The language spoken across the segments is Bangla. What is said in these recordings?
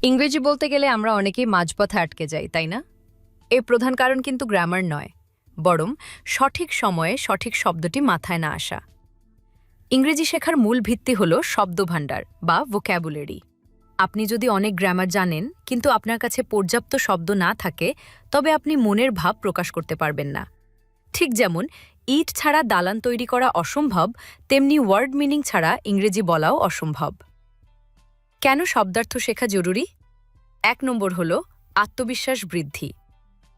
ইংরেজি বলতে গেলে আমরা অনেকেই মাঝপথে আটকে যাই, তাই না? এর প্রধান কারণ কিন্তু গ্রামার নয়, বরং সঠিক সময়ে সঠিক শব্দটি মাথায় না আসা। ইংরেজি শেখার মূল ভিত্তি হল শব্দভাণ্ডার বা ভোক্যাবুলারি। আপনি যদি অনেক গ্রামার জানেন কিন্তু আপনার কাছে পর্যাপ্ত শব্দ না থাকে, তবে আপনি মনের ভাব প্রকাশ করতে পারবেন না। ঠিক যেমন ইট ছাড়া দালান তৈরি করা অসম্ভব, তেমনি ওয়ার্ড মিনিং ছাড়া ইংরেজি বলাও অসম্ভব। কেন শব্দার্থ শেখা জরুরি? ১ নম্বর হল আত্মবিশ্বাস বৃদ্ধি।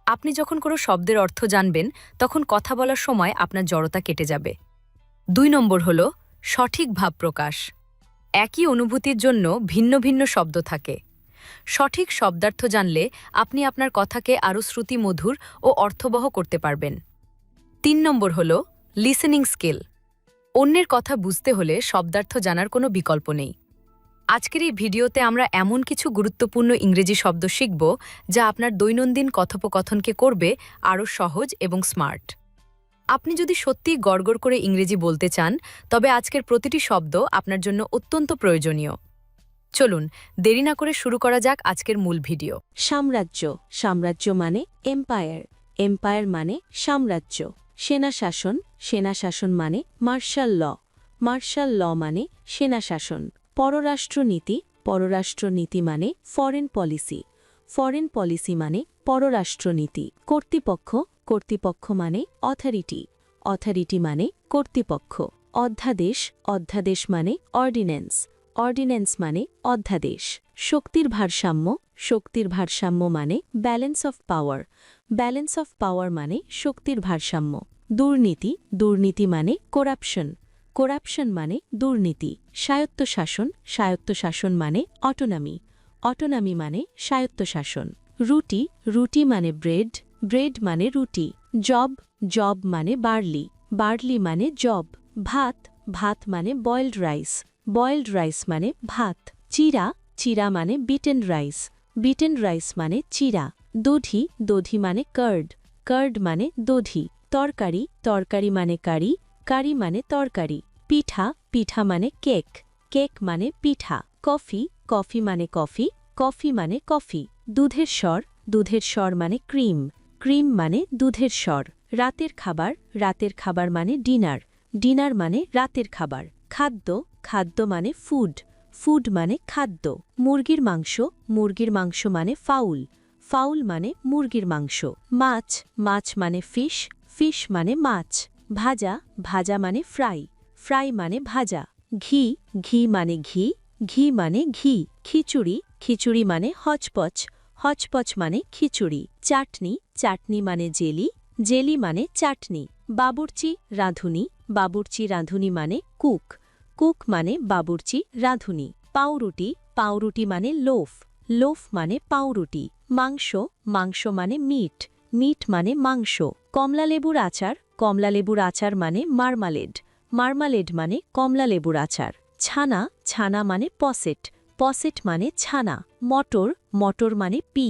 আপনি যখন কোনো শব্দের অর্থ জানবেন, তখন কথা বলার সময় আপনার জড়তা কেটে যাবে। ২ নম্বর হল সঠিক ভাব প্রকাশ। একই অনুভূতির জন্য ভিন্ন ভিন্ন শব্দ থাকে। সঠিক শব্দার্থ জানলে আপনি আপনার কথাকে আরও শ্রুতিমধুর ও অর্থবহ করতে পারবেন। ৩ নম্বর হল লিসেনিং স্কিল। অন্যের কথা বুঝতে হলে শব্দার্থ জানার কোনো বিকল্প নেই। আজকের এই ভিডিওতে আমরা এমন কিছু গুরুত্বপূর্ণ ইংরেজি শব্দ শিখব যা আপনার দৈনন্দিন কথোপকথনকে করবে আরও সহজ এবং স্মার্ট। আপনি যদি সত্যিই গড়গড় করে ইংরেজি বলতে চান, তবে আজকের প্রতিটি শব্দ আপনার জন্য অত্যন্ত প্রয়োজনীয়। চলুন দেরি না করে শুরু করা যাক আজকের মূল ভিডিও। সাম্রাজ্য। সাম্রাজ্য মানে এম্পায়ার। এম্পায়ার মানে সাম্রাজ্য। সেনাশাসন। সেনাশাসন মানে মার্শাল ল। মার্শাল ল মানে সেনাশাসন। পররাষ্ট্রনীতি। পররাষ্ট্রনীতি মানে ফরেন পলিসি। ফরেন পলিসি মানে পররাষ্ট্রনীতি। কর্তৃপক্ষ। কর্তৃপক্ষ মানে অথরিটি। অথরিটি মানে কর্তৃপক্ষ। অধ্যাদেশ। অধ্যাদেশ মানে অর্ডিন্যান্স। অর্ডিন্যান্স মানে অধ্যাদেশ। শক্তির ভারসাম্য। শক্তির ভারসাম্য মানে balance of power. Balance of power মানে শক্তির ভারসাম্য। দুর্নীতি। দুর্নীতি মানে করাপশন। করাপশন মানে দুর্নীতি। স্বায়ত্তশাসন। স্বায়ত্তশাসন মানে অটোনমি। অটোনমি মানে স্বায়ত্তশাসন। রুটি। রুটি মানে ব্রেড। ব্রেড মানে রুটি। জব। জব মানে বার্লি। বার্লি মানে জব। ভাত। ভাত মানে বয়েলড রাইস। বয়েলড রাইস মানে ভাত। চিরা। চিরা মানে বিটেন রাইস। বিটেন রাইস মানে চিরা। দধি। দধি মানে কার্ড। কার্ড মানে দধি। তরকারি। তরকারি মানে কারি। কারি মানে তরকারি। পিঠা। পিঠা মানে কেক। কেক মানে পিঠা। কফি। কফি মানে কফি। কফি মানে কফি। দুধের স্বর। দুধের স্বর মানে ক্রিম। ক্রিম মানে দুধের স্বর। রাতের খাবার। রাতের খাবার মানে ডিনার। ডিনার মানে রাতের খাবার। খাদ্য। খাদ্য মানে ফুড। ফুড মানে খাদ্য। মুরগির মাংস। মুরগির মাংস মানে ফাউল। ফাউল মানে মুরগির মাংস। মাছ। মাছ মানে ফিশ। ফিশ মানে মাছ। ভাজা। ভাজা মানে ফ্রাই। ফ্রাই মানে ভাজা। ঘি। ঘি মানে ঘি। ঘি মানে ঘি। খিচুড়ি। খিচুড়ি মানে হচপচ। হচপচ মানে খিচুড়ি। চাটনি। চাটনি মানে জেলি। জেলি মানে চাটনি। বাবুর্চি রাঁধুনি। বাবুর্চি রাঁধুনি মানে কুক। কুক মানে বাবুর্চি রাঁধুনি। পাউরুটি। পাউরুটি মানে লোফ। লোফ মানে পাউরুটি। মাংস। মাংস মানে মিট। মিট মানে মাংস। কমলালেবুর আচার। কমলালেবুর আচার মানে মার্মালেড। মার্মালেড মানে কমলালেবুর আচার। ছানা। ছানা মানে পসেট। পসেট মানে ছানা। মটর। মটর মানে পি।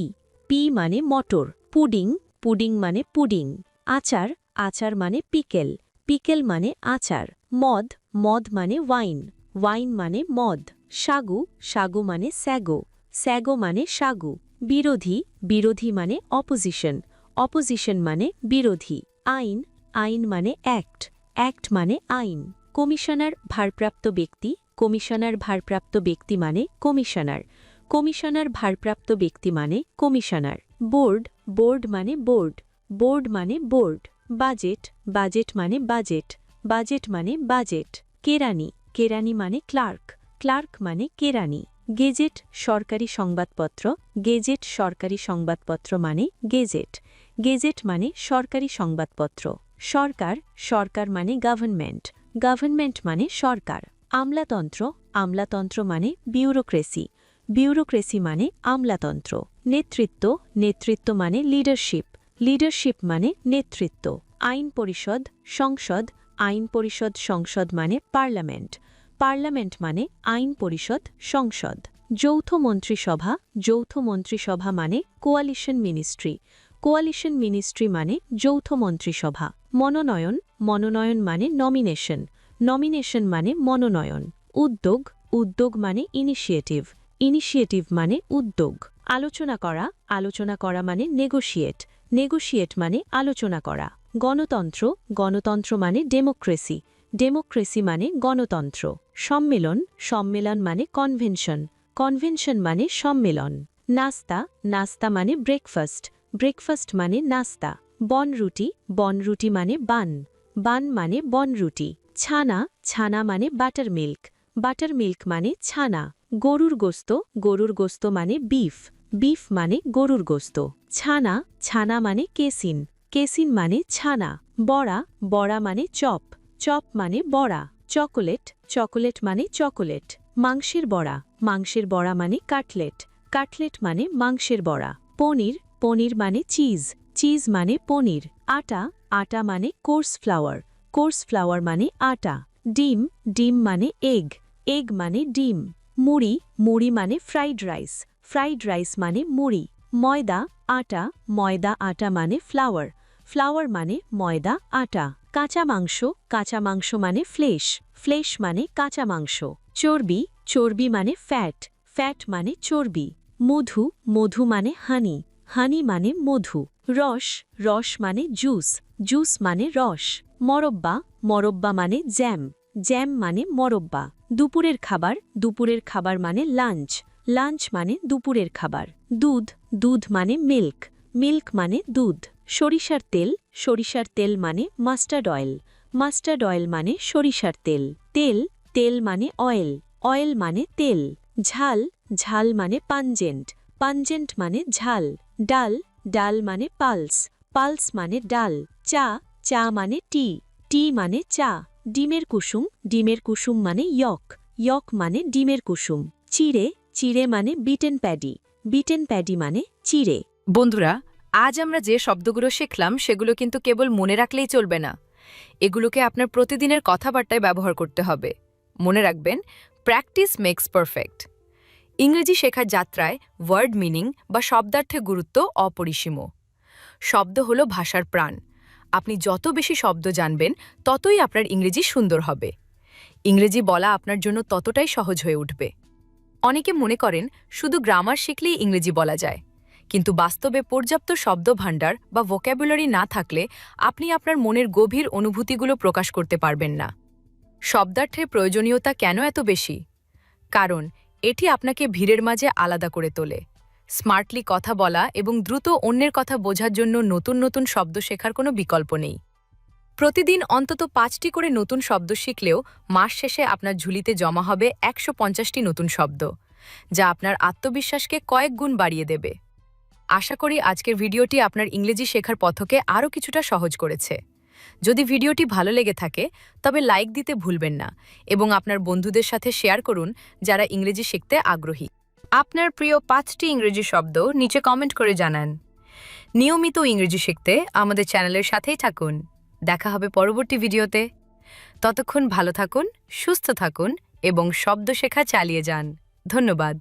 পি মানে মটর। পুডিং। পুডিং মানে পুডিং। আচার। আচার মানে পিকেল। পিকেল মানে আচার। মদ। মদ মানে ওয়াইন। ওয়াইন মানে মদ। সাগু। সাগু মানে স্যাগো। স্যাগো মানে সাগু। বিরোধী। বিরোধী মানে অপোজিশন। অপোজিশন মানে বিরোধী। আইন। আইন মানে অ্যাক্ট। অ্যাক্ট মানে আইন। কমিশনার ভারপ্রাপ্ত ব্যক্তি। কমিশনার ভারপ্রাপ্ত ব্যক্তি মানে কমিশনার। কমিশনার ভারপ্রাপ্ত ব্যক্তি মানে কমিশনার। বোর্ড। বোর্ড মানে বোর্ড। বোর্ড মানে বোর্ড। বাজেট। বাজেট মানে বাজেট। বাজেট মানে বাজেট। কেরানি। কেরানি মানে ক্লার্ক। ক্লার্ক মানে কেরানি। গেজেট সরকারি সংবাদপত্র। গেজেট সরকারি সংবাদপত্র মানে গেজেট। গেজেট মানে সরকারি সংবাদপত্র। সরকার। সরকার মানে গভর্নমেন্ট। গভর্নমেন্ট মানে সরকার। আমলাতন্ত্র। আমলাতন্ত্র মানে বিউরোক্রেসি। বিউরোক্রেসি মানে আমলাতন্ত্র। নেতৃত্ব। নেতৃত্ব মানে লিডারশিপ। লিডারশিপ মানে নেতৃত্ব। আইন পরিষদ। সংসদ। আইন পরিষদ সংসদ মানে পার্লামেন্ট। পার্লামেন্ট মানে আইন পরিষদ সংসদ। যৌথ মন্ত্রিসভা। যৌথ মন্ত্রিসভা মানে কোয়ালিশন মিনিস্ট্রি। কোয়ালিশন মিনিস্ট্রি মানে যৌথ মন্ত্রিসভা। মনোনয়ন। মনোনয়ন মানে নমিনেশন। নমিনেশন মানে মনোনয়ন। উদ্যোগ। উদ্যোগ মানে ইনিশিয়েটিভ। ইনিশিয়েটিভ মানে উদ্যোগ। আলোচনা করা মানে নেগোশিয়েট মানে আলোচনা করা। গণতন্ত্র মানে ডেমোক্রেসি মানে গণতন্ত্র। সম্মেলন মানে কনভেনশন মানে সম্মেলন। নাস্তা মানে ব্রেকফাস্ট মানে নাস্তা। বনরুটি মানে বান মানে বনরুটি। ছানা মানে বাটারমিল্ক মানে ছানা। গরুর গোস্ত মানে বিফ মানে গরুর গোস্ত। ছানা মানে কেসিন মানে ছানা। বড়া মানে চপ মানে বড়া। চকোলেট মানে চকোলেট। মাংসের বড়া মানে কাটলেট মানে মাংসের বড়া। পনির মানে চিজ মানে পনির। আটা মানে কোর্স ফ্লাওয়ার মানে আটা। ডিম মানে এগ মানে ডিম। মুড়ি মানে ফ্রাইড রাইস মানে মুড়ি। ময়দা আটা মানে ফ্লাওয়ার মানে ময়দা আটা। কাঁচা মাংস মানে ফ্লেশ মানে কাঁচা মাংস। চর্বি মানে ফ্যাট মানে চর্বি। মধু মানে হানি মানে মধু। রস মানে জুস মানে রস। মরব্বা মানে জ্যাম মানে মরব্বা। দুপুরের খাবার মানে লাঞ্চ মানে দুপুরের খাবার। দুধ মানে মিল্ক মানে দুধ। সরিষার তেল মানে মাস্টার্ড অয়েল মানে সরিষার তেল। তেল মানে অয়েল মানে তেল। ঝাল মানে পাঞ্জেন্ট মানে ঝাল। ডাল মানে পালস মানে ডাল। চা মানে টি মানে চা। ডিমের কুসুম মানে ইয়ক মানে ডিমের কুসুম। চিড়ে মানে বিটেন প্যাডি মানে চিড়ে। বন্ধুরা, আজ আমরা যে শব্দগুলো শিখলাম সেগুলো কিন্তু কেবল মনে রাখলেই চলবে না, এগুলোকে আপনার প্রতিদিনের কথাবার্তায় ব্যবহার করতে হবে। মনে রাখবেন, প্র্যাকটিস মেক্স পারফেক্ট। ইংরেজি শেখার যাত্রায় ওয়ার্ড মিনিং বা শব্দার্থের গুরুত্ব অপরিসীম। শব্দ হলো ভাষার প্রাণ। আপনি যত বেশি শব্দ জানবেন ততই আপনার ইংরেজি সুন্দর হবে। ইংরেজি বলা আপনার জন্য ততটাই সহজ হয়ে উঠবে। অনেকে মনে করেন শুধু গ্রামার শিখলেই ইংরেজি বলা যায়, কিন্তু বাস্তবে পর্যাপ্ত শব্দভাণ্ডার বা ভোক্যাবুলারি না থাকলে আপনি আপনার মনের গভীর অনুভূতিগুলো প্রকাশ করতে পারবেন না। শব্দার্থের প্রয়োজনীয়তা কেন এত বেশি? কারণ এটি আপনাকে ভিড়ের মাঝে আলাদা করে তোলে। স্মার্টলি কথা বলা এবং দ্রুত অন্যের কথা বোঝার জন্য নতুন শব্দ শেখার কোনো বিকল্প নেই। প্রতিদিন অন্তত 5টি করে নতুন শব্দ শিখলেও মাস শেষে আপনার ঝুলিতে জমা হবে 150টি নতুন শব্দ, যা আপনার আত্মবিশ্বাসকে কয়েক গুণ বাড়িয়ে দেবে। আশা করি আজকের ভিডিওটি আপনার ইংরেজি শেখার পথকে আরও কিছুটা সহজ করেছে। যদি ভিডিওটি ভালো লেগে থাকে তবে লাইক দিতে ভুলবেন না এবং আপনার বন্ধুদের সাথে শেয়ার করুন যারা ইংরেজি শিখতে আগ্রহী। আপনার প্রিয় 5টি ইংরেজি শব্দ নিচে কমেন্ট করে জানান। নিয়মিত ইংরেজি শিখতে আমাদের চ্যানেলের সাথেই থাকুন। দেখা হবে পরবর্তী ভিডিওতে। ততক্ষণ ভালো থাকুন, সুস্থ থাকুন এবং শব্দ শেখা চালিয়ে যান। ধন্যবাদ।